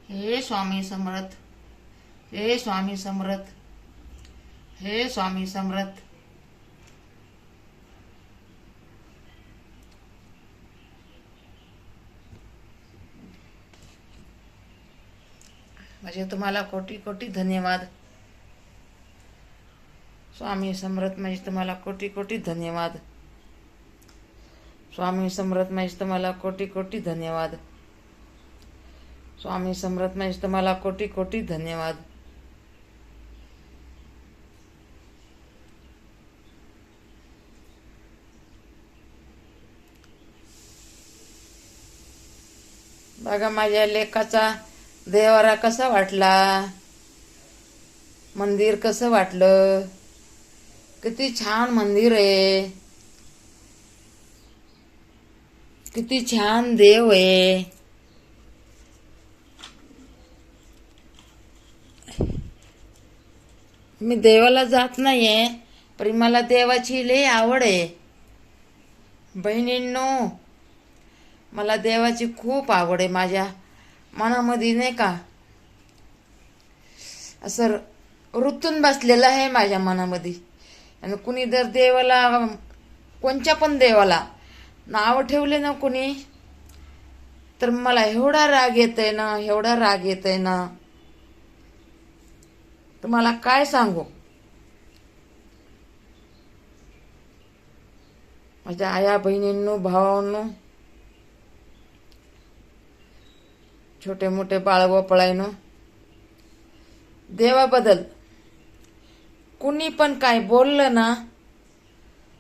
हे स्वामी समर्थ, हे स्वामी समर्थ, हे स्वामी समर्थ. म्हणजे तुम्हाला कोटी कोटी धन्यवाद. स्वामी समर्थ म्हणजे तुम्हाला कोटी कोटी धन्यवाद. स्वामी समर्थ म्हणजे तुम्हाला कोटी कोटी धन्यवाद. स्वामी समर्थ म्हणजे तुम्हाला कोटी कोटी धन्यवाद. बघा माझ्या लेकाचा देवारा कसा वाटला, मंदिर कसं वाटलं, किती छान मंदिर आहे, किती छान देव आहे. मी देवाला जात नाहीये, पण मला देवाची लई आवड आहे. बहिणींनो, मला देवाची खूप आवड आहे. माझ्या मनामध्ये नाही का असं रुतून बसलेलं आहे माझ्या मनामध्ये. आणि कुणी जर देवाला, कोणत्या पण देवाला नाव ठेवले ना कुणी, तर मला एवढा राग येतोय ना, एवढा राग येतोय ना, तुम्हाला काय सांगू. माझ्या आया बहिणींनो, भावांनो, छोटे मोठे बाळगोपळायनो, देवाबद्दल कुणी पण काय बोललं ना,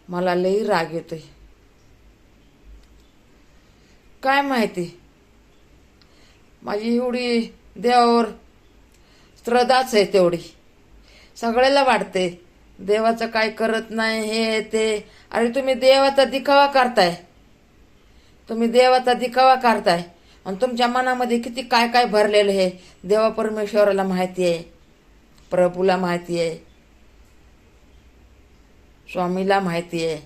मला लई राग येतोय. काय माहिती, माझी एवढी देवावर श्रद्धाच आहे तेवढी. सगळ्याला वाटते देवाचं काय करत नाही, हे ते. अरे तुम्ही देवाचा दिखावा करताय, तुम्ही देवाचा दिखावा करताय. आणि तुमच्या मनामध्ये किती काय काय भरलेलं आहे देवा परमेश्वराला माहिती आहे, प्रभूला माहिती आहे, स्वामीला माहिती आहे.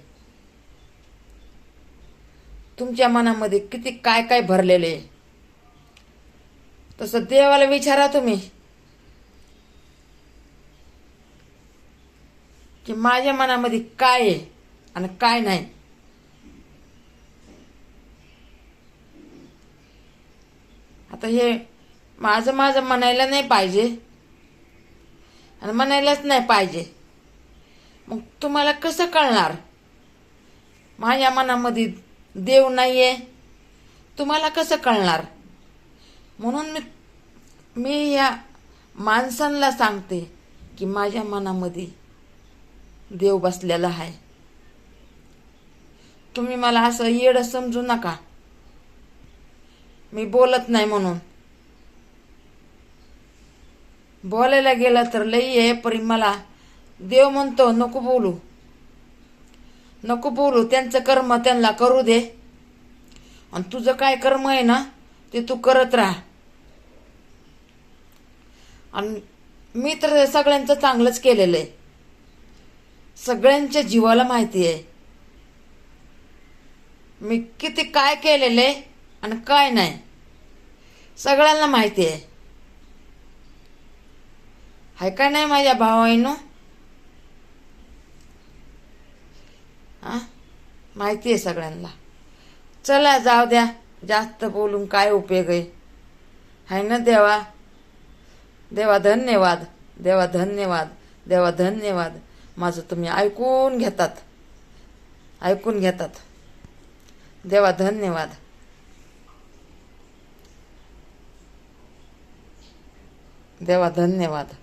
तुमच्या मनामध्ये किती काय काय भरलेले. तसं देवाला विचारा तुम्ही की माझ्या मनामध्ये काय आहे आणि काय नाही. आता हे माझं माझं म्हणायला नाही पाहिजे आणि म्हणायलाच नाही पाहिजे. मग तुम्हाला कसं कळणार माझ्या मनामध्ये देव नाहीये, तुम्हाला कसं कळणार. म्हणून मी या माणसांना सांगते की माझ्या मनामध्ये देव बसलेला आहे. तुम्ही मला असं येडं समजू नका, मी बोलत नाही म्हणून. बोलायला गेला तर लई आहे, पण मला देव म्हणतो नको बोलू, नको बोलू. त्यांचं कर्म त्यांना करू दे, आणि तुझं काय कर्म आहे ना ते तू करत राहा. आणि मी तर सगळ्यांचं चांगलंच केलेलं आहे, सगळ्यांच्या जीवाला माहिती आहे मी किती काय केलेलं आहे आणि काय नाही, सगळ्यांना माहिती आहे. हाय का नाही माझ्या भावांनो, माहिती आहे सगळ्यांना. चला जाऊ द्या, जास्त बोलून काय उपयोग आहे. हाय ना देवा, देवा धन्यवाद, देवा धन्यवाद, देवा धन्यवाद. माझं तुम्ही ऐकून घेतात, ऐकून घेतात. देवा धन्यवाद, देवा धन्यवाद.